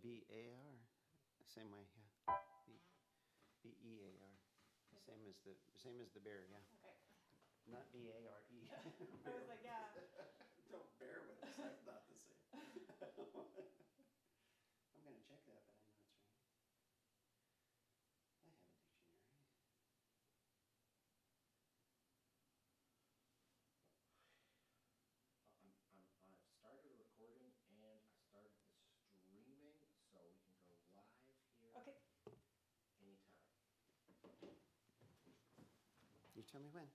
B-A-R. Same way, yeah. B-E-A-R. Same as the bear, yeah. Okay. Not B-A-R-E. I was like, yeah. Don't bear with us. That's not the same. I'm going to check that, but I know it's right. I have a dictionary. I've started recording and I started the streaming, so we can go live here Okay. anytime. You tell me when.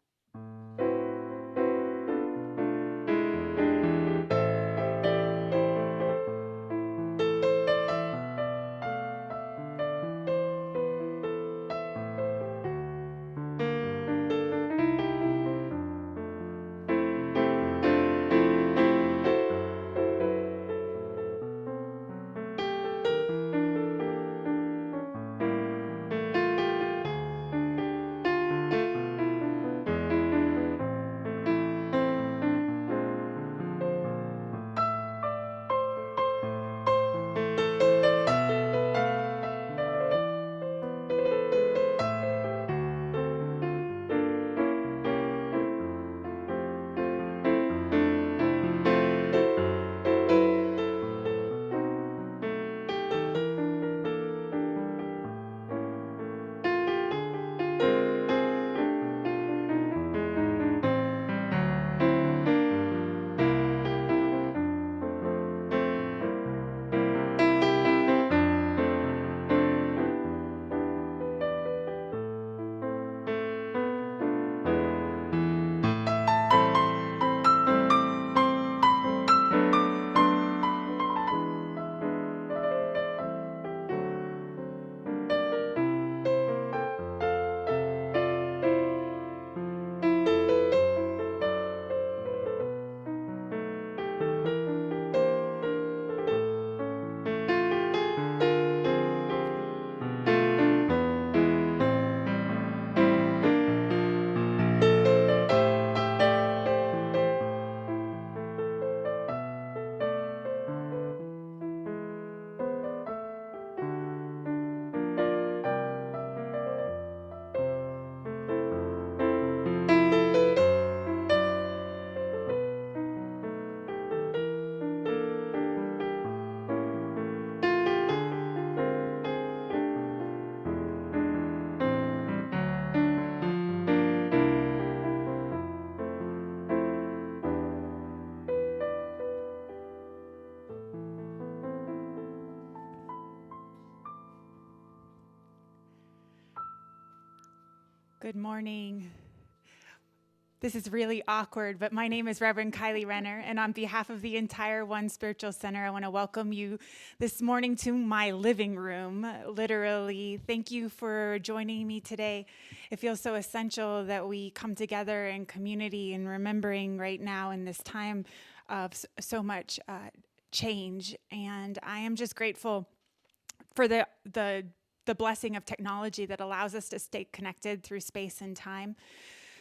Good morning. This is really awkward, but my name is Reverend Kylie Renner, and on behalf of the entire One Spiritual Center, I want to welcome you this morning to my living room, literally. Thank you for joining me today. It feels so essential that we come together in community and remembering right now in this time of so much change, and I am just grateful for the blessing of technology that allows us to stay connected through space and time.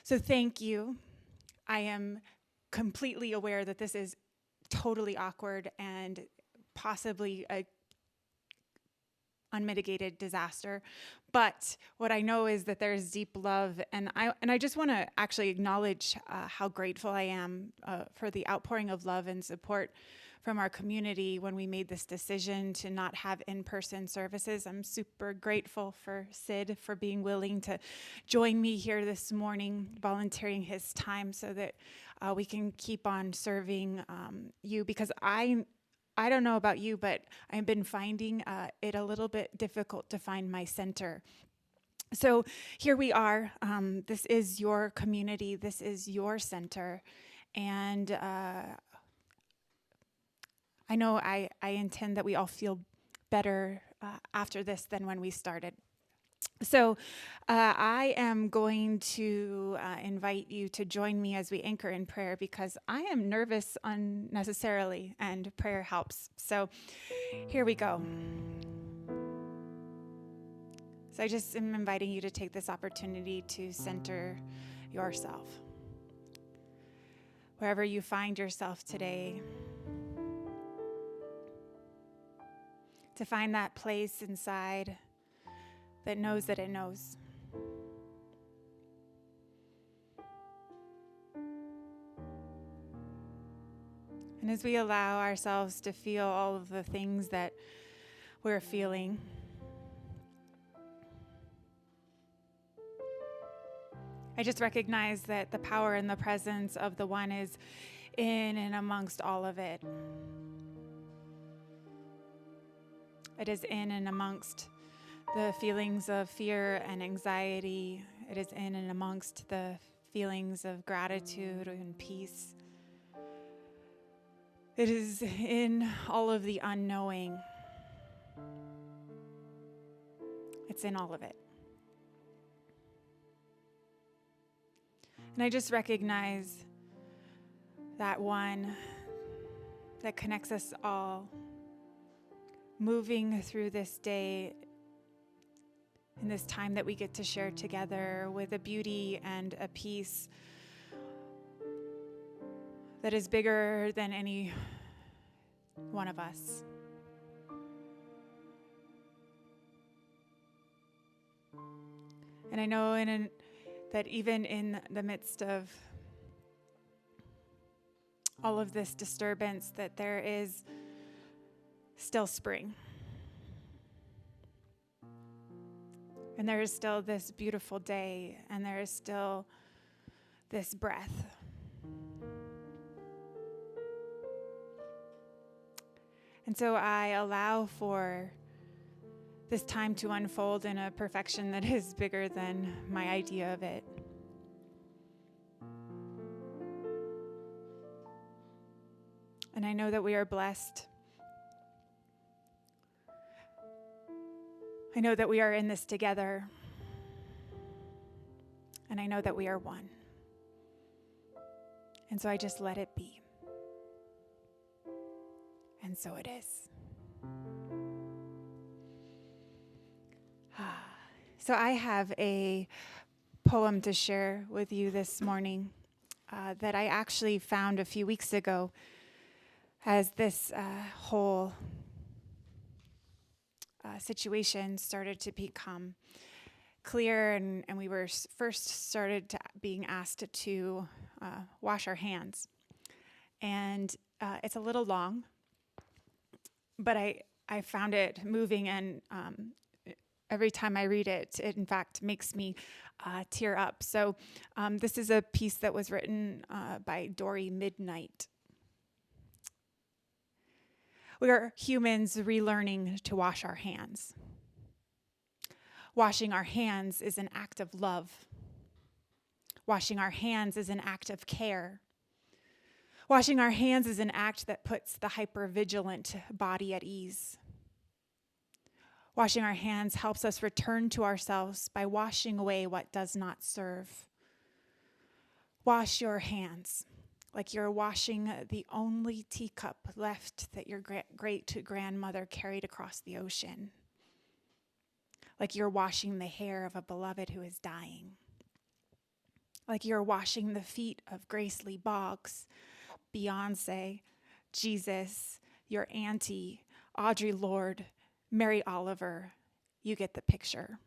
So thank you. I am completely aware that this is totally awkward and possibly a unmitigated disaster. But what I know is that there's deep love, and I just want to actually acknowledge how grateful I am for the outpouring of love and support from our community when we made this decision to not have in-person services. I'm super grateful for Sid for being willing to join me here this morning, volunteering his time so that we can keep on serving you, because I don't know about you, but I've been finding it a little bit difficult to find my center. So here we are. This is your community. This is your center. And I know I intend that we all feel better after this than when we started. So I am going to invite you to join me as we anchor in prayer, because I am nervous unnecessarily, and prayer helps. So here we go. So I just am inviting you to take this opportunity to center yourself. Wherever you find yourself today, to find that place inside that knows that it knows. And as we allow ourselves to feel all of the things that we're feeling, I just recognize that the power and the presence of the One is in and amongst all of it. It is in and amongst the feelings of fear and anxiety. It is in and amongst the feelings of gratitude and peace. It is in all of the unknowing. It's in all of it. And I just recognize that One that connects us all, moving through this day in this time that we get to share together with a beauty and a peace that is bigger than any one of us. And I know that even in the midst of all of this disturbance, that there is still spring. And there is still this beautiful day, and there is still this breath. And so I allow for this time to unfold in a perfection that is bigger than my idea of it. And I know that we are blessed. I know that we are in this together. And I know that we are one. And so I just let it be. And so it is. So I have a poem to share with you this morning that I actually found a few weeks ago as this whole situation started to become clear, and we were first started being asked to wash our hands. And it's a little long, but I found it moving, and every time I read it, it in fact makes me tear up. So this is a piece that was written by Dory Midnight. We are humans relearning to wash our hands. Washing our hands is an act of love. Washing our hands is an act of care. Washing our hands is an act that puts the hypervigilant body at ease. Washing our hands helps us return to ourselves by washing away what does not serve. Wash your hands like you're washing the only teacup left that your great-grandmother carried across the ocean. Like you're washing the hair of a beloved who is dying. Like you're washing the feet of Grace Lee Boggs, Beyonce, Jesus, your auntie, Audre Lorde, Mary Oliver. You get the picture.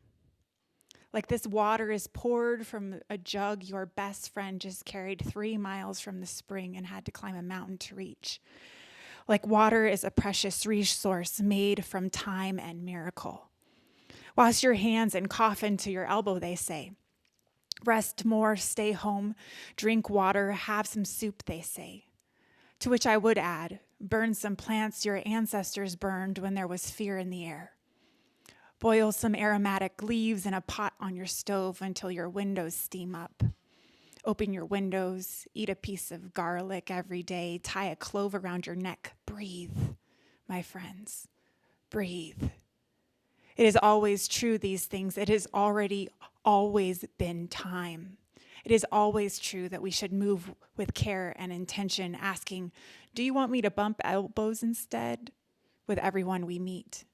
Like this water is poured from a jug your best friend just carried 3 miles from the spring and had to climb a mountain to reach. Like water is a precious resource made from time and miracle. Wash your hands and cough into your elbow, they say. Rest more, stay home, drink water, have some soup, they say. To which I would add, burn some plants your ancestors burned when there was fear in the air. Boil some aromatic leaves in a pot on your stove until your windows steam up. Open your windows, eat a piece of garlic every day, tie a clove around your neck. Breathe, my friends, breathe. It is always true, these things. It has already always been time. It is always true that we should move with care and intention, asking, do you want me to bump elbows instead? With everyone we meet.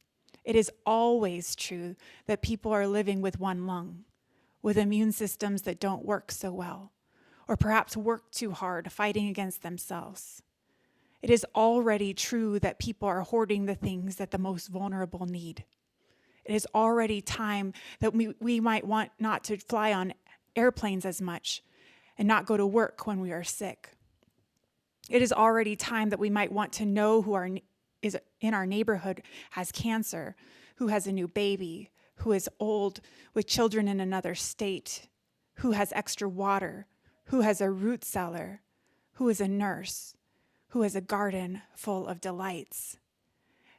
It is always true that people are living with one lung, with immune systems that don't work so well, or perhaps work too hard, fighting against themselves. It is already true that people are hoarding the things that the most vulnerable need. It is already time that we might want not to fly on airplanes as much and not go to work when we are sick. It is already time that we might want to know who is in our neighborhood has cancer, who has a new baby, who is old with children in another state, who has extra water, who has a root cellar, who is a nurse, who has a garden full of delights.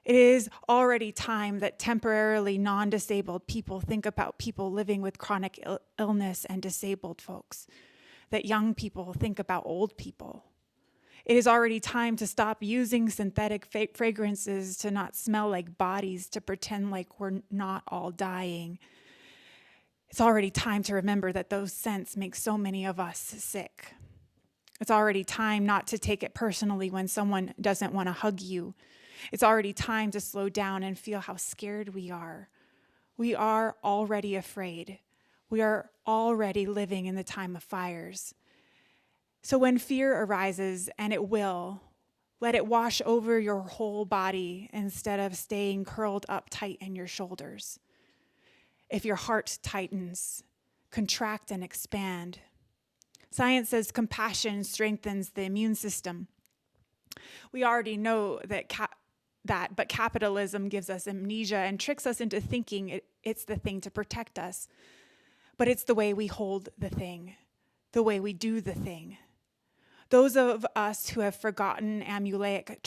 It is already time that temporarily non-disabled people think about people living with chronic illness and disabled folks, that young people think about old people. It is already time to stop using synthetic fragrances to not smell like bodies, to pretend like we're not all dying. It's already time to remember that those scents make so many of us sick. It's already time not to take it personally when someone doesn't want to hug you. It's already time to slow down and feel how scared we are. We are already afraid. We are already living in the time of fires. So when fear arises, and it will, let it wash over your whole body instead of staying curled up tight in your shoulders. If your heart tightens, contract and expand. Science says compassion strengthens the immune system. We already know that, but capitalism gives us amnesia and tricks us into thinking it's the thing to protect us. But it's the way we hold the thing, the way we do the thing. Those of us who have forgotten amulaic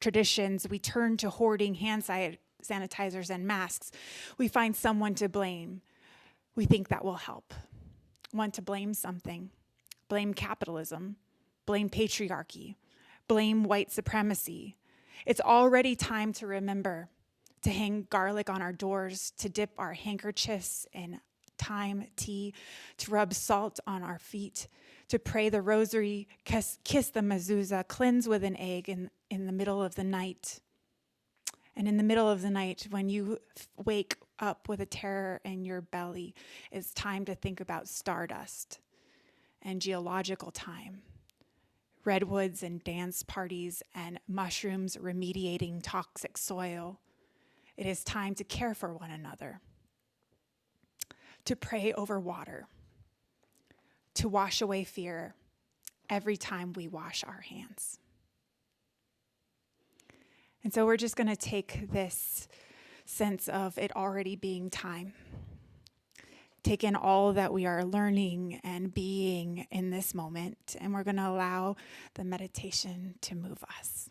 traditions, we turn to hoarding hand sanitizers and masks. We find someone to blame. We think that will help. Want to blame something. Blame capitalism. Blame patriarchy. Blame white supremacy. It's already time to remember, to hang garlic on our doors, to dip our handkerchiefs in thyme tea, to rub salt on our feet, to pray the rosary, kiss the mezuzah, cleanse with an egg in the middle of the night. And in the middle of the night, when you wake up with a terror in your belly, it's time to think about stardust and geological time, redwoods and dance parties and mushrooms remediating toxic soil. It is time to care for one another, to pray over water, to wash away fear every time we wash our hands. And so we're just going to take this sense of it already being time, take in all that we are learning and being in this moment, and we're going to allow the meditation to move us.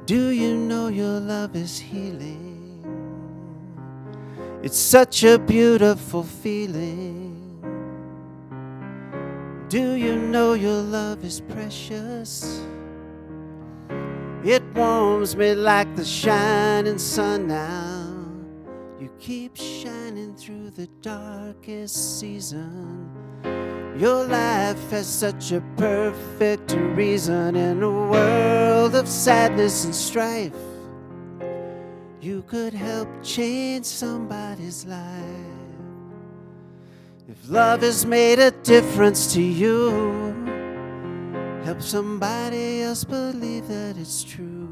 Do you know your love is healing? It's such a beautiful feeling. Do you know your love is precious? It warms me like the shining sun now. You keep shining through the darkest season. Your life has such a perfect reason. In a world of sadness and strife, you could help change somebody's life. If love has made a difference to you, help somebody else believe that it's true.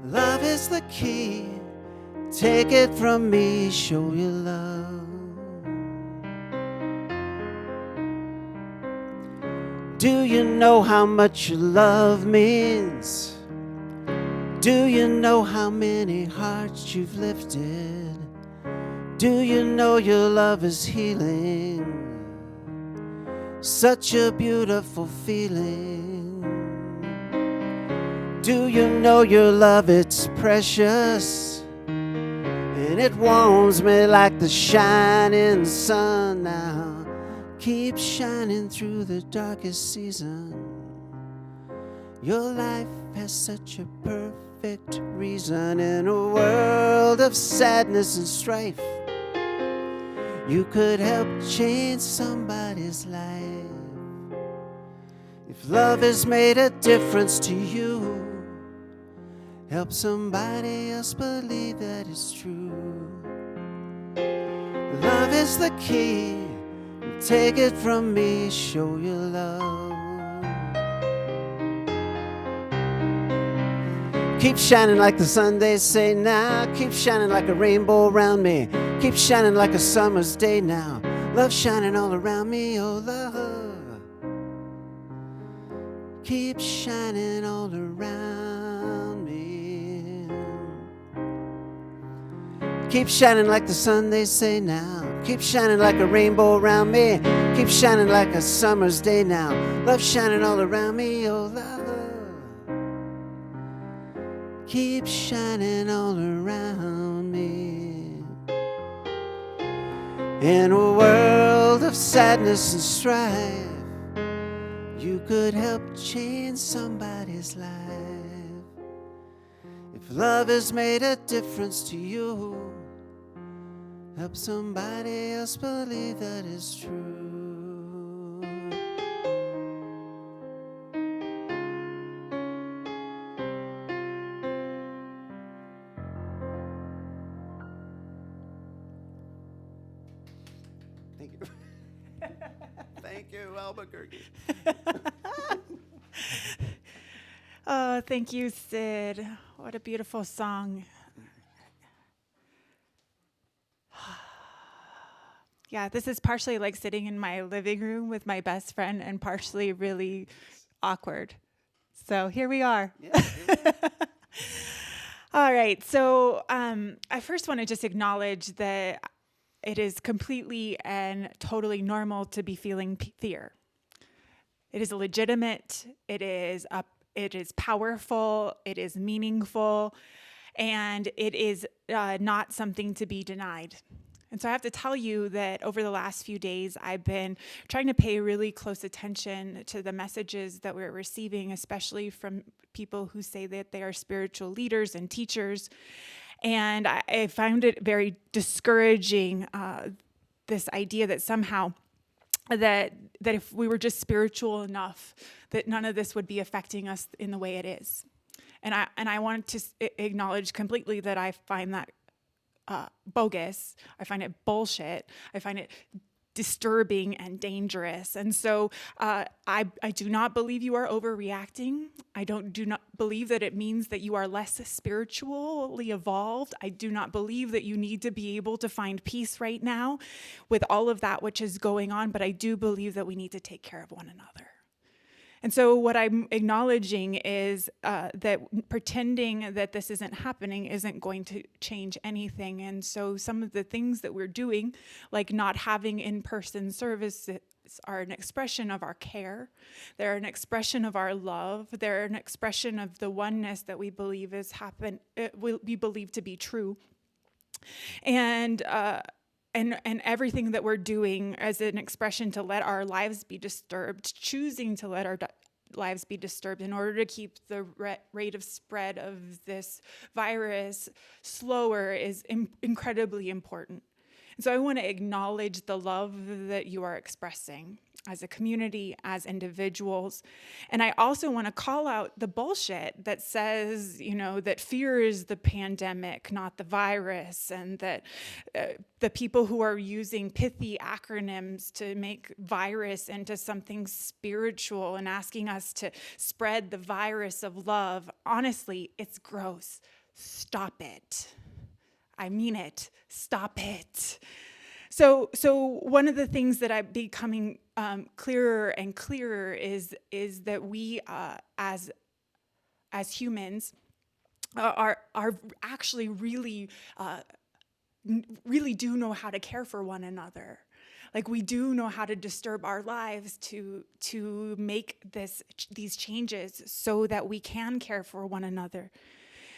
Love is the key. Take it from me, show your love. Do you know how much your love means? Do you know how many hearts you've lifted? Do you know your love is healing? Such a beautiful feeling. Do you know your love, it's precious, and it warms me like the shining sun now. Keep shining through the darkest season. Your life has such a perfect reason. In a world of sadness and strife, you could help change somebody's life. If love has made a difference to you, help somebody else believe that it's true. Love is the key. Take it from me, show your love. Keep shining like the sun, they say now. Keep shining like a rainbow around me. Keep shining like a summer's day now. Love shining all around me, oh love. Keep shining all around me. Keep shining like the sun, they say now. Keep shining like a rainbow around me. Keep shining like a summer's day now. Love shining all around me, oh love. Keep shining all around me. In a world of sadness and strife, you could help change somebody's life. If love has made a difference to you, help somebody else believe that it's true. Thank you. Thank you, Albuquerque. Oh, thank you, Sid. What a beautiful song. Yeah, this is partially like sitting in my living room with my best friend and partially really awkward. So here we are. Yeah, All right. So I first want to just acknowledge that it is completely and totally normal to be feeling fear. It is legitimate. It is powerful. It is meaningful, and it is not something to be denied. And so I have to tell you that over the last few days, I've been trying to pay really close attention to the messages that we're receiving, especially from people who say that they are spiritual leaders and teachers. And I found it very discouraging, this idea that somehow that if we were just spiritual enough, that none of this would be affecting us in the way it is. And I want to acknowledge completely that I find that bogus. I find it bullshit. I find it disturbing and dangerous. And so I do not believe you are overreacting. I do not believe that it means that you are less spiritually evolved. I do not believe that you need to be able to find peace right now with all of that which is going on, but I do believe that we need to take care of one another. And so what I'm acknowledging is that pretending that this isn't happening isn't going to change anything. And so some of the things that we're doing, like not having in-person services, are an expression of our care. They're an expression of our love. They're an expression of the oneness that we believe we believe to be true. And everything that we're doing as an expression to let our lives be disturbed, choosing to let our lives be disturbed in order to keep the rate of spread of this virus slower is incredibly important. And so I want to acknowledge the love that you are expressing as a community, as individuals. And I also want to call out the bullshit that says, that fear is the pandemic, not the virus, and that the people who are using pithy acronyms to make virus into something spiritual and asking us to spread the virus of love, honestly, it's gross. Stop it. I mean it. Stop it. So one of the things that I'm becoming clearer and clearer is that we as humans are actually really do know how to care for one another. Like we do know how to disturb our lives to make these changes so that we can care for one another.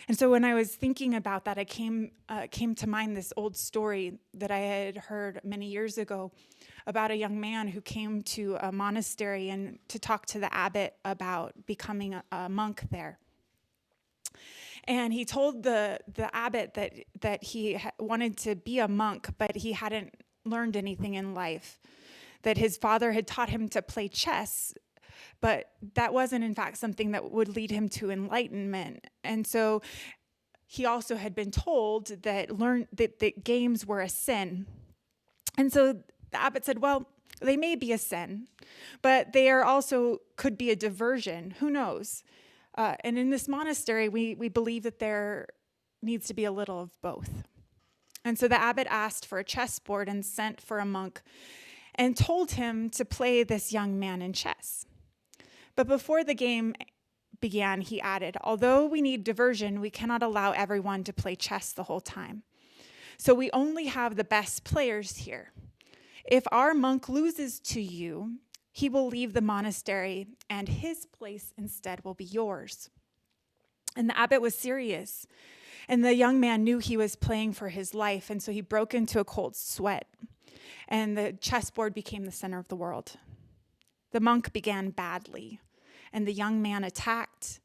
And so when I was thinking about that, I came to mind this old story that I had heard many years ago about a young man who came to a monastery and to talk to the abbot about becoming a monk there. And he told the abbot that he wanted to be a monk, but he hadn't learned anything in life, that his father had taught him to play chess, but that wasn't, in fact, something that would lead him to enlightenment. And so he also had been told that games were a sin. And so the abbot said, well, they may be a sin, but they are also could be a diversion. Who knows? And in this monastery, we believe that there needs to be a little of both. And so the abbot asked for a chessboard and sent for a monk and told him to play this young man in chess. But before the game began, he added, although we need diversion, we cannot allow everyone to play chess the whole time. So we only have the best players here. If our monk loses to you, he will leave the monastery and his place instead will be yours. And the abbot was serious. And the young man knew he was playing for his life. And so he broke into a cold sweat. And the chessboard became the center of the world. The monk began badly. And the young man attacked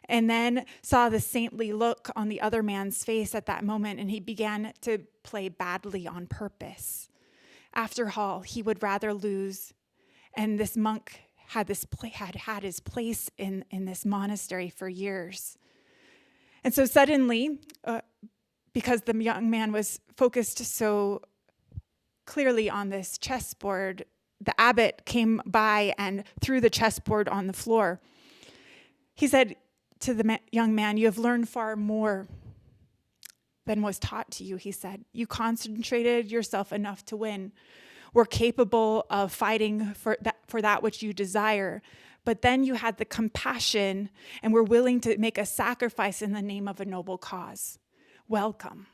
and then saw the saintly look on the other man's face at that moment, and he began to play badly on purpose. After all, he would rather lose, and this monk had had his place in this monastery for years. And so suddenly, because the young man was focused so clearly on this chessboard, the abbot came by and threw the chessboard on the floor. He said to the young man, you have learned far more than was taught to you, he said. You concentrated yourself enough to win. Were capable of fighting for that which you desire. But then you had the compassion and were willing to make a sacrifice in the name of a noble cause. Welcome.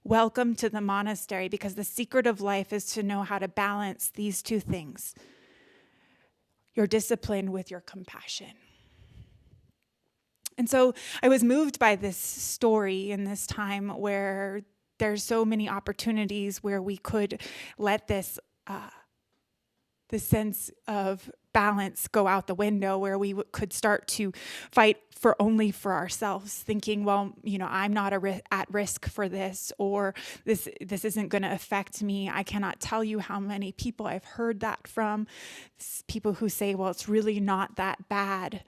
Welcome to the monastery, because the secret of life is to know how to balance these two things. Your discipline with your compassion. And so I was moved by this story in this time where there's so many opportunities where we could let this sense of balance go out the window, where we could start to fight only for ourselves, thinking, well, I'm not at risk for this, or this isn't going to affect me. I cannot tell you how many people I've heard that from, people who say, well, it's really not that bad,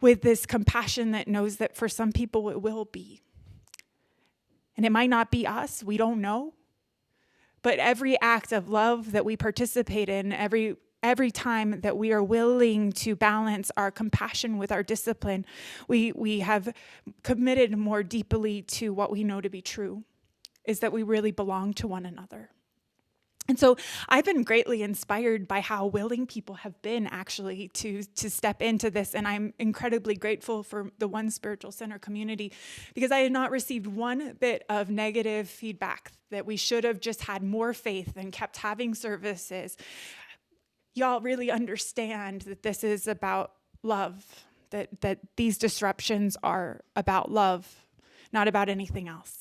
with this compassion that knows that for some people it will be. And it might not be us, we don't know. But every act of love that we participate in, every time that we are willing to balance our compassion with our discipline, we have committed more deeply to what we know to be true, is that we really belong to one another. And so I've been greatly inspired by how willing people have been actually to step into this. And I'm incredibly grateful for the One Spiritual Center community, because I had not received one bit of negative feedback that we should have just had more faith and kept having services. Y'all really understand that this is about love, that these disruptions are about love, not about anything else.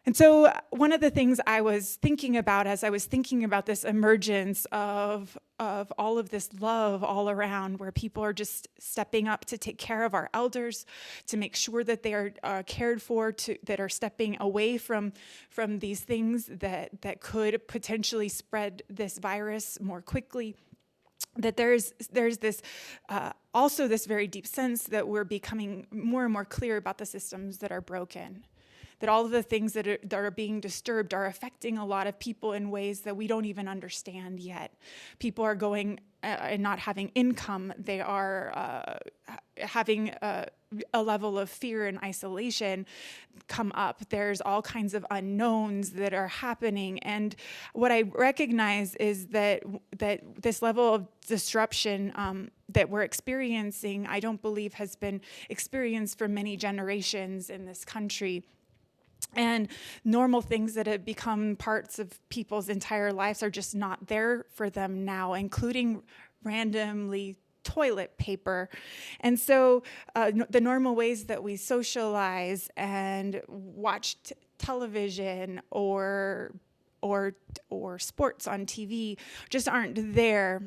And so one of the things I was thinking about as I was thinking about this emergence of all of this love all around, where people are just stepping up to take care of our elders, to make sure that they are cared for, that are stepping away from these things that could potentially spread this virus more quickly, that there's this also this very deep sense that we're becoming more and more clear about the systems that are broken, that all of the things that are being disturbed are affecting a lot of people in ways that we don't even understand yet. People are going and not having income. They are having a level of fear and isolation come up. There's all kinds of unknowns that are happening. And what I recognize is that this level of disruption that we're experiencing, I don't believe has been experienced for many generations in this country. And normal things that have become parts of people's entire lives are just not there for them now, including randomly toilet paper. And so the normal ways that we socialize and watch television or sports on TV just aren't there.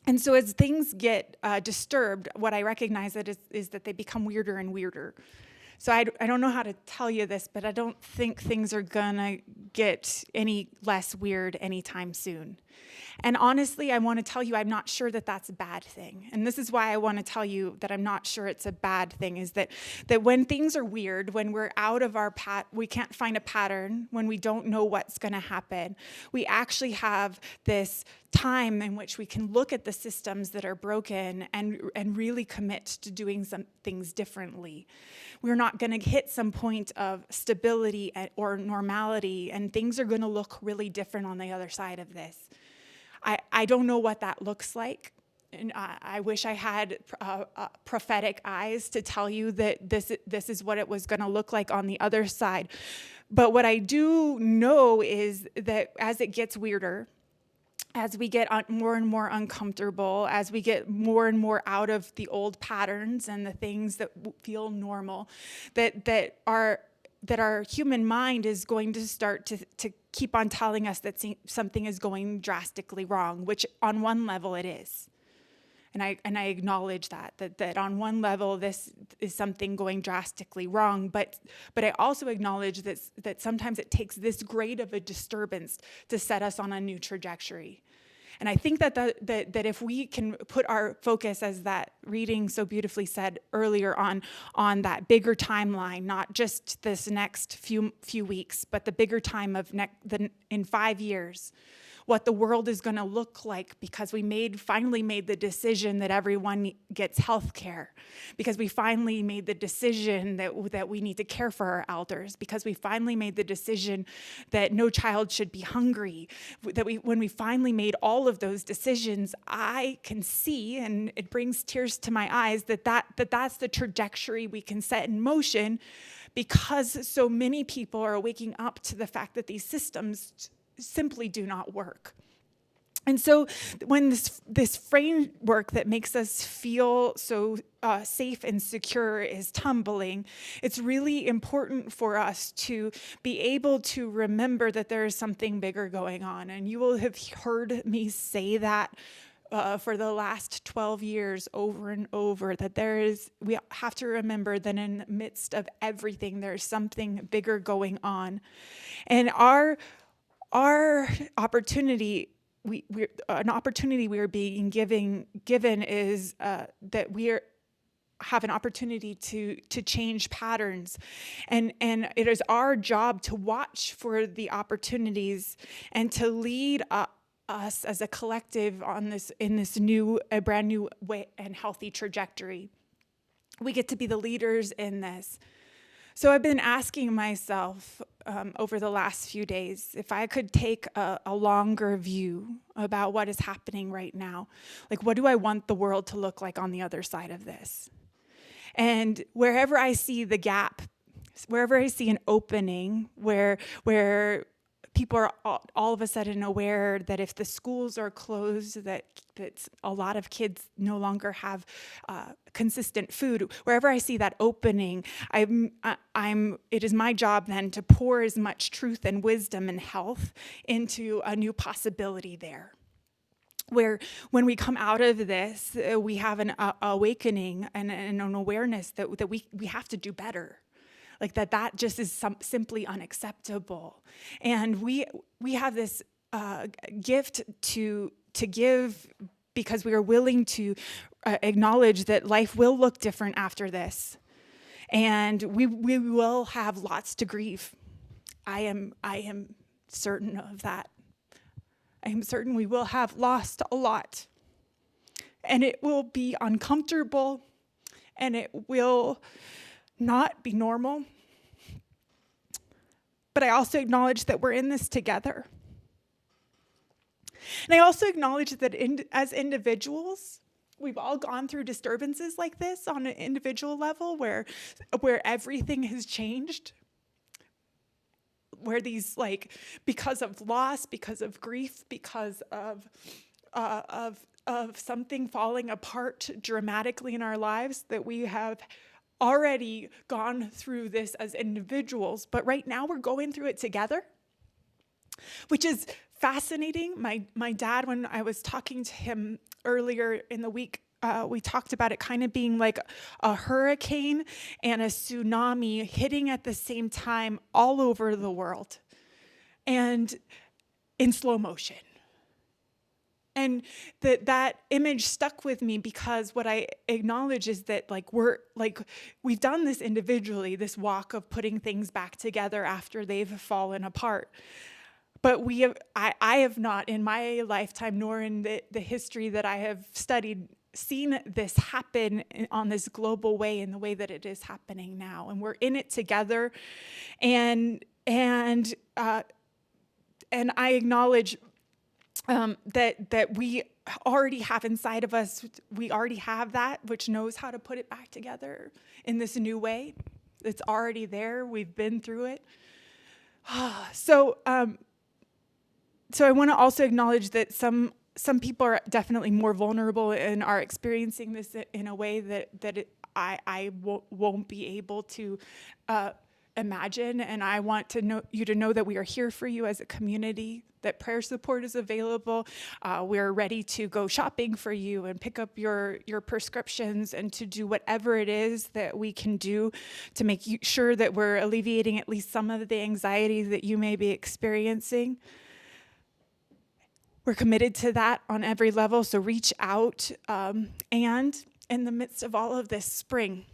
And so as things get disturbed, what I recognize is that they become weirder and weirder. So I don't know how to tell you this, but I don't think things are gonna get any less weird anytime soon. And honestly, I want to tell you, I'm not sure that that's a bad thing. And this is why I want to tell you that I'm not sure it's a bad thing, is that when things are weird, when we're out of our we can't find a pattern, when we don't know what's going to happen, we actually have this time in which we can look at the systems that are broken and really commit to doing some things differently. We're not going to hit some point of stability or normality, and things are going to look really different on the other side of this. I don't know what that looks like. And I wish I had prophetic eyes to tell you that this is what it was going to look like on the other side. But what I do know is that as it gets weirder, as we get more and more uncomfortable, as we get more and more out of the old patterns and the things that feel normal, that our human mind is going to start to keep on telling us that something is going drastically wrong, which on one level it is. And I acknowledge that on one level this is something going drastically wrong, but I also acknowledge that sometimes it takes this great of a disturbance to set us on a new trajectory. And I think that if we can put our focus, as that reading so beautifully said earlier, on that bigger timeline, not just this next few weeks, but the bigger time of in 5 years, what the world is going to look like, because we finally made the decision that everyone gets health care, because we finally made the decision that we need to care for our elders, because we finally made the decision that no child should be hungry, when we finally made all of those decisions, I can see, and it brings tears to my eyes, that's the trajectory we can set in motion, because so many people are waking up to the fact that these systems simply do not work. And so when this framework that makes us feel so safe and secure is tumbling, it's really important for us to be able to remember that there is something bigger going on. And you will have heard me say that for the last 12 years over and over, that we have to remember that in the midst of everything, there's something bigger going on. And our opportunity, an opportunity we are being given is that we have an opportunity to change patterns, and it is our job to watch for the opportunities and to lead us as a collective in this brand new way and healthy trajectory. We get to be the leaders in this. So I've been asking myself, over the last few days, if I could take a longer view about what is happening right now, like what do I want the world to look like on the other side of this? And wherever I see the gap, wherever I see an opening where people are all of a sudden aware that if the schools are closed, that a lot of kids no longer have consistent food. Wherever I see that opening, it is my job then to pour as much truth and wisdom and health into a new possibility there. Where when we come out of this, we have an awakening and an awareness that we have to do better. Like that just is simply unacceptable. And we have this gift to give because we are willing to acknowledge that life will look different after this. And we will have lots to grieve. I am certain of that. I am certain we will have lost a lot. And it will be uncomfortable, and it will not be normal. But I also acknowledge that we're in this together. And I also acknowledge that as individuals, we've all gone through disturbances like this on an individual level where everything has changed. Where these, like, because of loss, because of grief, because of something falling apart dramatically in our lives, that we have already gone through this as individuals, but right now we're going through it together, which is fascinating. My dad, when I was talking to him earlier in the week, we talked about it kind of being like a hurricane and a tsunami hitting at the same time all over the world and in slow motion. And that image stuck with me because what I acknowledge is that we've done this individually, this walk of putting things back together after they've fallen apart. But I have not in my lifetime, nor in the history that I have studied, seen this happen on this global way in the way that it is happening now. And we're in it together. And I acknowledge that we already have inside of us, we already have that, which knows how to put it back together in this new way. It's already there. We've been through it. So I want to also acknowledge that some people are definitely more vulnerable and are experiencing this in a way that I won't be able to imagine. And I want you to know that we are here for you as a community, that prayer support is available. We're ready to go shopping for you and pick up your prescriptions and to do whatever it is that we can do to make sure that we're alleviating at least some of the anxiety that you may be experiencing. We're committed to that on every level, so reach out. And in the midst of all of this, spring.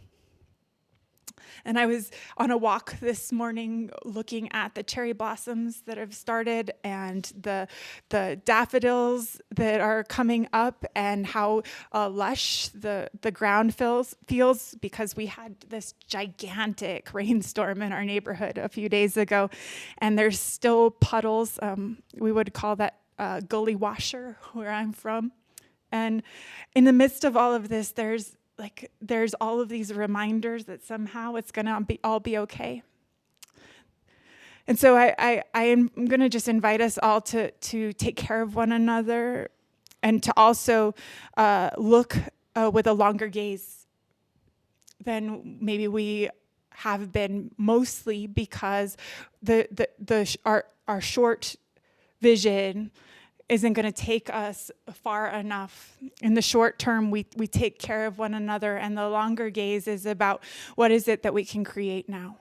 And I was on a walk this morning looking at the cherry blossoms that have started and the daffodils that are coming up and how lush the ground feels because we had this gigantic rainstorm in our neighborhood a few days ago. And there's still puddles. We would call that gully washer where I'm from. And in the midst of all of this, there's all of these reminders that somehow it's gonna all be okay. And so I am gonna just invite us all to take care of one another and to also look with a longer gaze than maybe we have been, mostly because our short vision isn't going to take us far enough. In the short term, we take care of one another, and the longer gaze is about what is it that we can create now?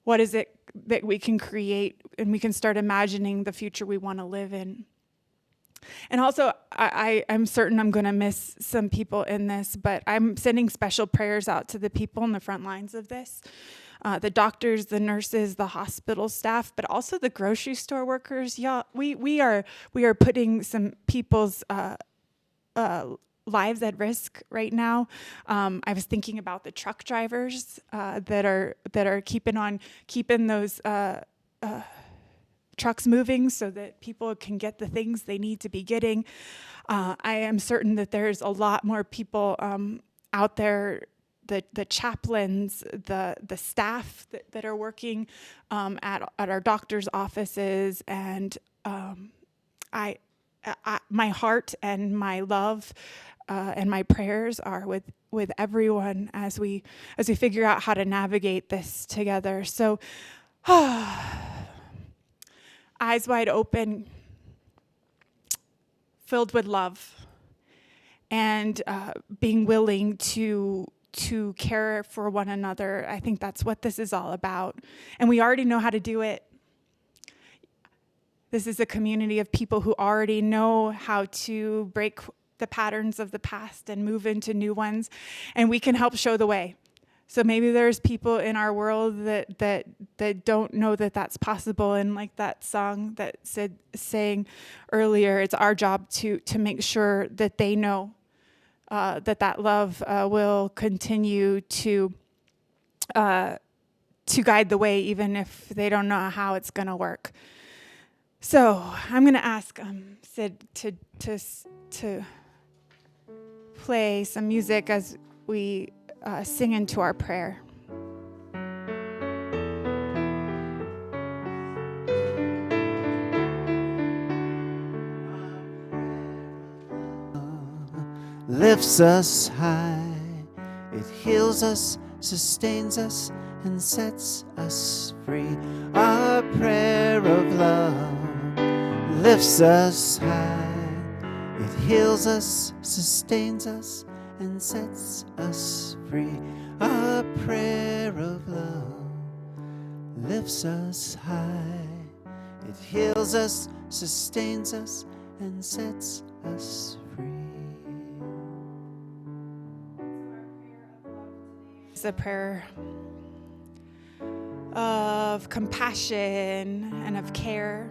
What is it that we can create, and we can start imagining the future we want to live in? And also, I'm certain I'm going to miss some people in this, but I'm sending special prayers out to the people in the front lines of this. The doctors, the nurses, the hospital staff, but also the grocery store workers. Yeah, we are putting some people's lives at risk right now. I was thinking about the truck drivers that are keeping those trucks moving so that people can get the things they need to be getting. I am certain that there's a lot more people out there, the chaplains, the staff that are working at our doctor's offices, and I my heart and my love and my prayers are with everyone as we figure out how to navigate this together. So, eyes wide open, filled with love, and being willing to care for one another. I think that's what this is all about. And we already know how to do it. This is a community of people who already know how to break the patterns of the past and move into new ones, and we can help show the way. So maybe there's people in our world that don't know that that's possible, and like that song that sang earlier, it's our job to make sure that they know that love will continue to guide the way, even if they don't know how it's going to work. So I'm going to ask Sid to play some music as we sing into our prayer. Lifts us high, it heals us, sustains us, and sets us free. Our prayer of love lifts us high, it heals us, sustains us, and sets us free. Our prayer of love lifts us high, it heals us, sustains us, and sets us free. It's a prayer of compassion and of care,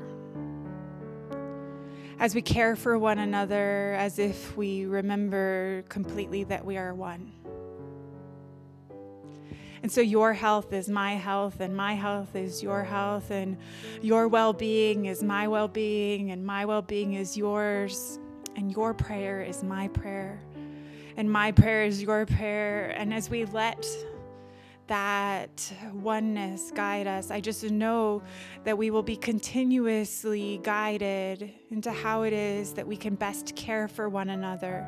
as we care for one another, as if we remember completely that we are one. And so your health is my health, and my health is your health, and your well-being is my well-being, and my well-being is yours, and your prayer is my prayer, and my prayer is your prayer. And as we let that oneness guide us, I just know that we will be continuously guided into how it is that we can best care for one another,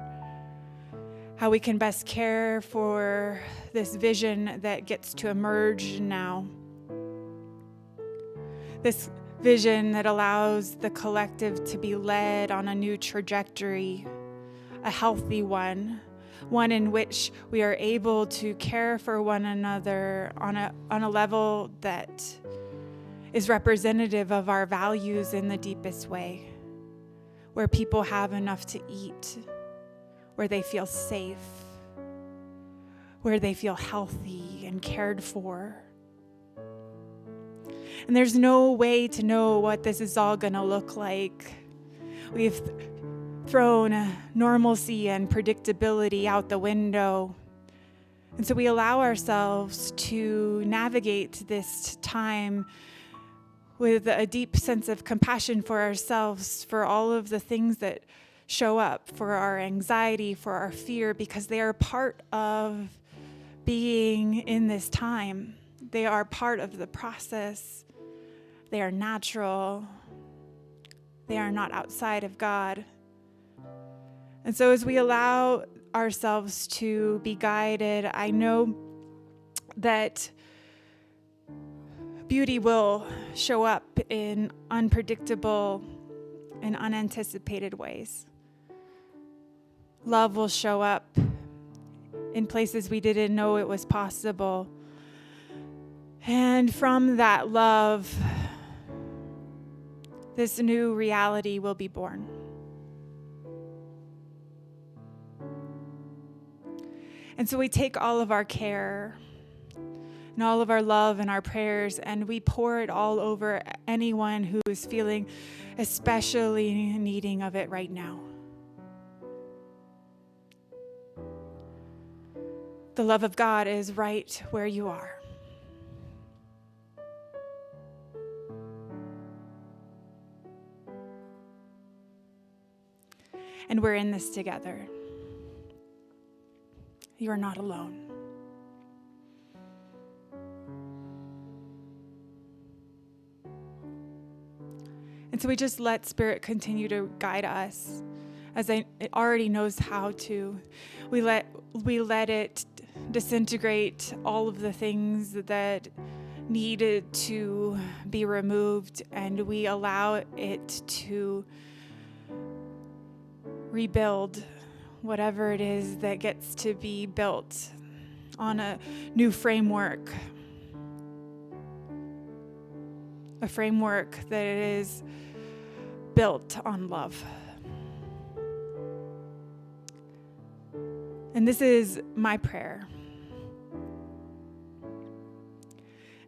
how we can best care for this vision that gets to emerge now, this vision that allows the collective to be led on a new trajectory, a healthy one in which we are able to care for one another on a level that is representative of our values in the deepest way, where people have enough to eat, where they feel safe, where they feel healthy and cared for. And there's no way to know what this is all going to look like. We've thrown normalcy and predictability out the window. And so we allow ourselves to navigate this time with a deep sense of compassion for ourselves, for all of the things that show up, for our anxiety, for our fear, because they are part of being in this time. They are part of the process. They are natural. They are not outside of God. And so as we allow ourselves to be guided, I know that beauty will show up in unpredictable and unanticipated ways. Love will show up in places we didn't know it was possible. And from that love, this new reality will be born. And so we take all of our care and all of our love and our prayers, and we pour it all over anyone who is feeling especially needing of it right now. The love of God is right where you are. And we're in this together. You are not alone. And so we just let Spirit continue to guide us as it already knows how to. We let it disintegrate all of the things that needed to be removed, and we allow it to rebuild whatever it is that gets to be built on a new framework. A framework that is built on love. And this is my prayer.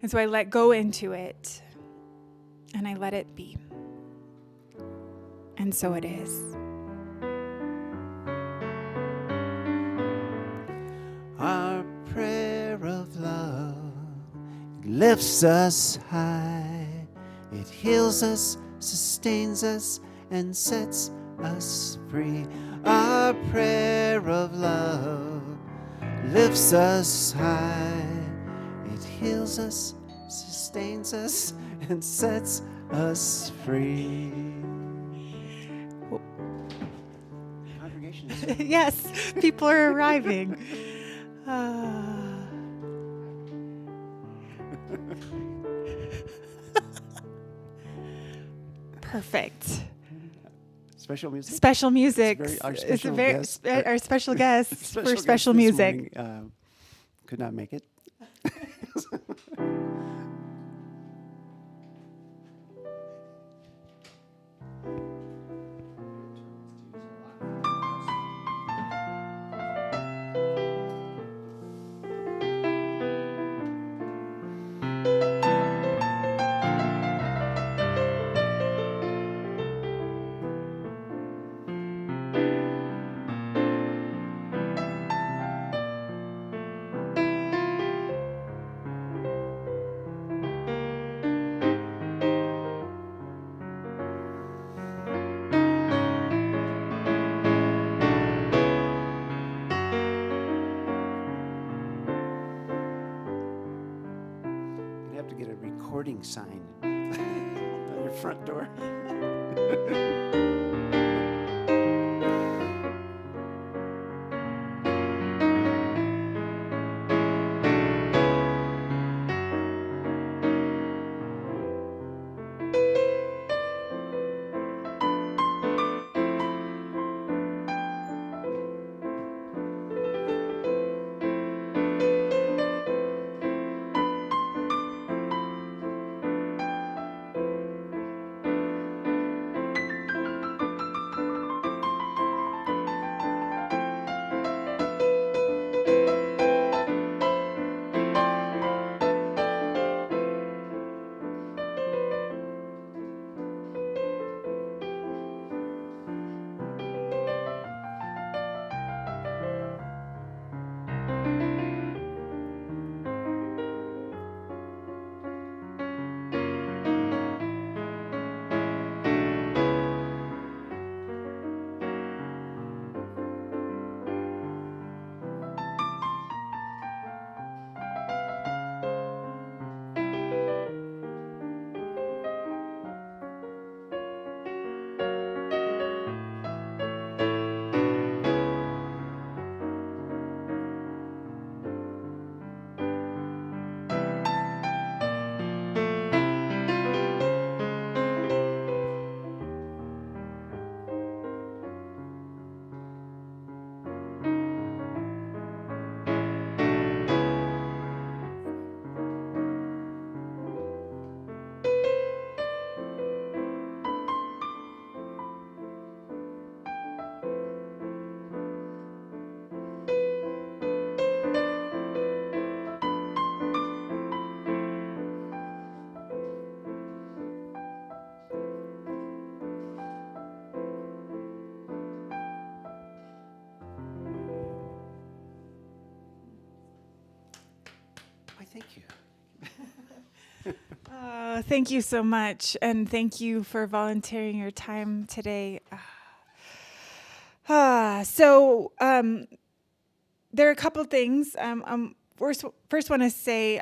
And so I let go into it, and I let it be. And so it is. Our prayer of love lifts us high. It heals us, sustains us, and sets us free. Our prayer of love lifts us high. It heals us, sustains us, and sets us free. Congregation is Yes, people are arriving. Perfect. special music. Special music. Our It's special a very guest. our special guests for guest special this music. morning, could not make it. You have to get a recording sign on your front door. Thank you. Thank you so much, and thank you for volunteering your time today. There are a couple things. First want to say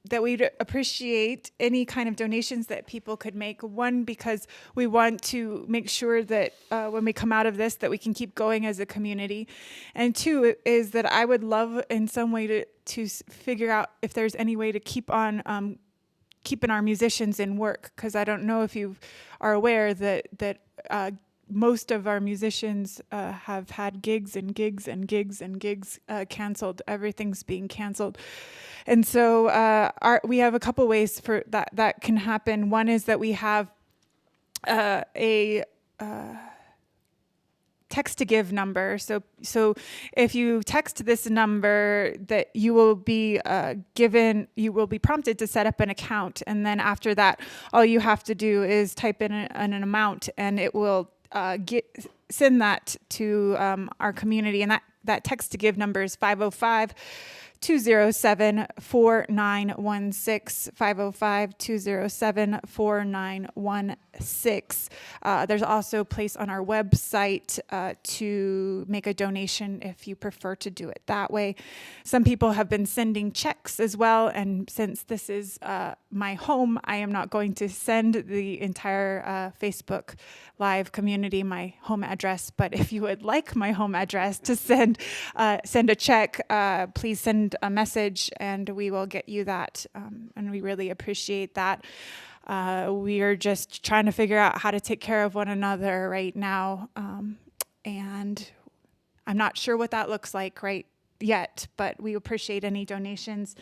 that we'd appreciate any kind of donations that people could make. One, because we want to make sure that when we come out of this, that we can keep going as a community. And two is that I would love in some way to figure out if there's any way to keep on keeping our musicians in work, because I don't know if you are aware that most of our musicians have had gigs and gigs and gigs and gigs canceled. Everything's being canceled. And so we have a couple ways for that can happen. One is that we have a text to give number. So if you text this number, that you will be prompted to set up an account. And then after that, all you have to do is type in an amount, and it will send that to our community. And that text to give number is 505-207-4916, 505-207-4916. There's also a place on our website to make a donation if you prefer to do it that way. Some people have been sending checks as well, and since this is my home, I am not going to send the entire Facebook Live community my home address, but if you would like my home address to send a check, please send a message and we will get you that, and we really appreciate that. We are just trying to figure out how to take care of one another right now, and I'm not sure what that looks like right yet, but we appreciate any donations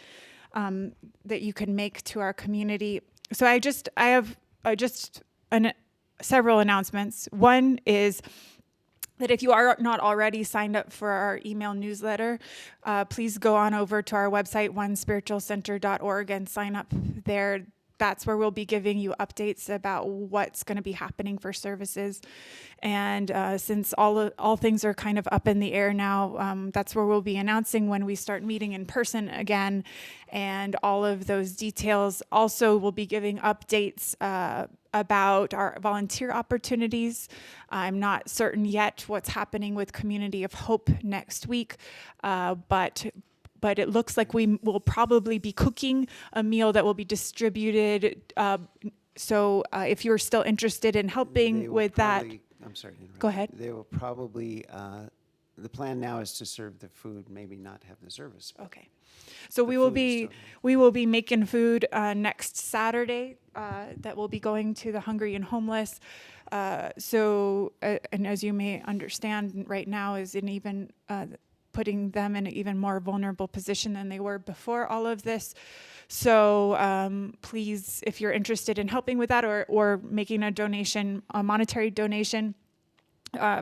that you can make to our community. So I have several announcements. One is that if you are not already signed up for our email newsletter, please go on over to our website, onespiritualcenter.org, and sign up there. That's where we'll be giving you updates about what's going to be happening for services. And since all things are kind of up in the air now, that's where we'll be announcing when we start meeting in person again. And all of those details. Also, we'll be giving updates about our volunteer opportunities. I'm not certain yet what's happening with Community of Hope next week, but it looks like we will probably be cooking a meal that will be distributed. So if you're still interested in helping with that. I'm sorry to interrupt. Go ahead. They will probably, the plan now is to serve the food, maybe not have the service. Okay. So we will be making food next Saturday that will be going to the hungry and homeless. And as you may understand, right now is in even putting them in an even more vulnerable position than they were before all of this. So please, if you're interested in helping with that or making a donation, a monetary donation,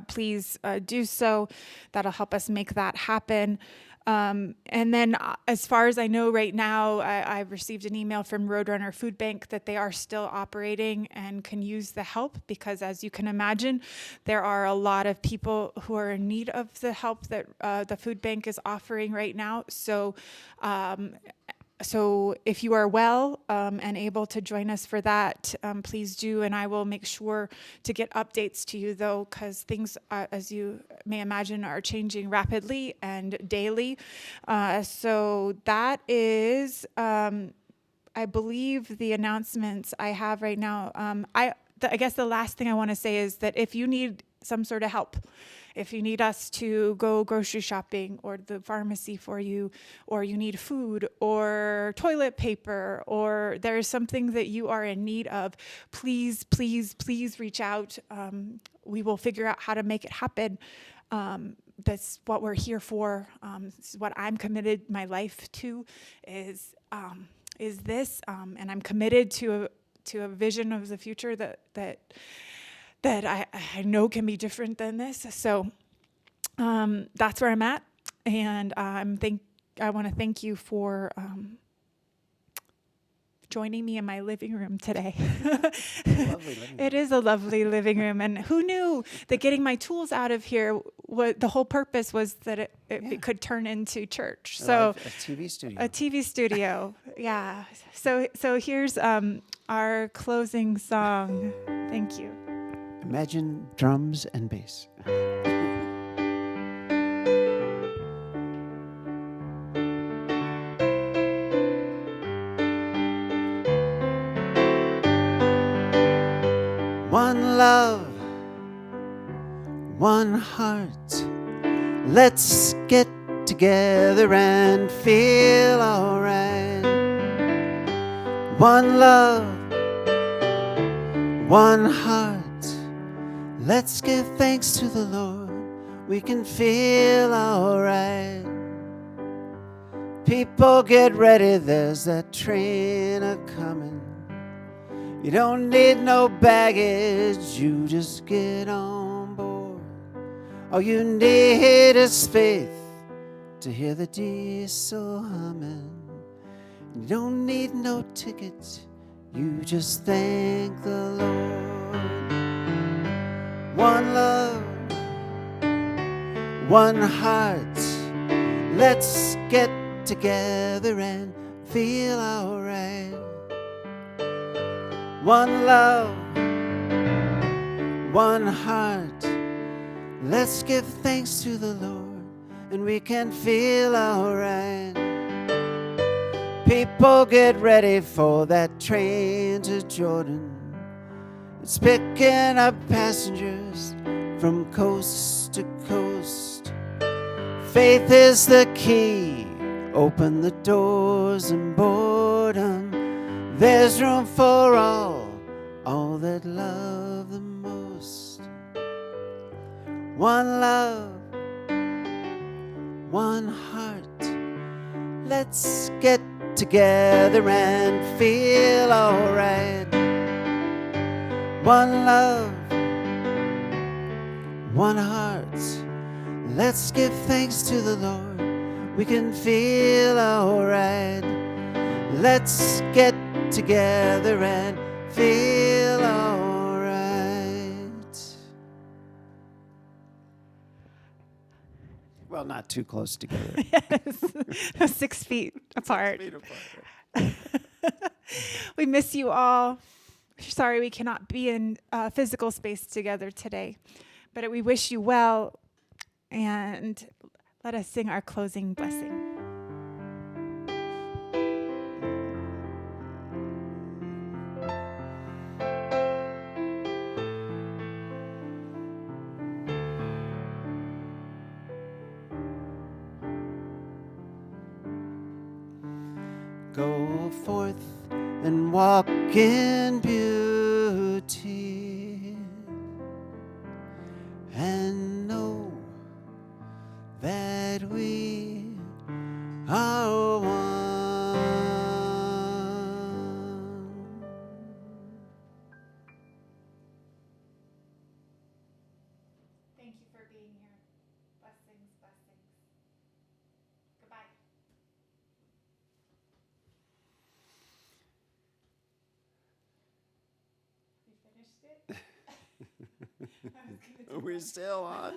please do so. That'll help us make that happen. And then as far as I know right now, I've received an email from Roadrunner Food Bank that they are still operating and can use the help, because as you can imagine, there are a lot of people who are in need of the help that the food bank is offering right now. So if you are well and able to join us for that, please do. And I will make sure to get updates to you, though, because things, as you may imagine, are changing rapidly and daily. So that is, I believe, the announcements I have right now. I guess the last thing I want to say is that if you need some sort of help, if you need us to go grocery shopping or the pharmacy for you, or you need food or toilet paper, or there's something that you are in need of, please, please, please reach out. We will figure out how to make it happen. That's what we're here for. This is what I'm committed my life to is this, and I'm committed to a vision of the future that I know can be different than this. So that's where I'm at. And I want to thank you for joining me in my living room today. Lovely living room. It is a lovely living room. And who knew that getting my tools out of here the whole purpose was that it could turn into church. So a TV studio. a TV studio. Yeah. So here's our closing song. Thank you. Imagine drums and bass. One love, one heart. Let's get together and feel alright. One love, one heart. Let's give thanks to the Lord. We can feel alright. People get ready, there's that train a-coming. You don't need no baggage, you just get on board. All you need is faith to hear the diesel humming. You don't need no ticket, you just thank the Lord. One love, one heart. Let's get together and feel alright. One love, one heart. Let's give thanks to the Lord, and we can feel alright. People get ready for that train to Jordan. It's picking up passengers from coast to coast. Faith is the key, open the doors and boredom. There's room for all that love the most. One love, one heart. Let's get together and feel alright. One love, one heart. Let's give thanks to the Lord. We can feel alright. Let's get together and feel alright. Well, not too close together. Yes. 6 feet apart. 6 feet apart. We miss you all. Sorry we cannot be in physical space together today, but we wish you well, and let us sing our closing blessing. Go forth and walk in beauty, and know that we are one. Thank you for being here. Blessings, blessings. Goodbye. We finished it? We're still on.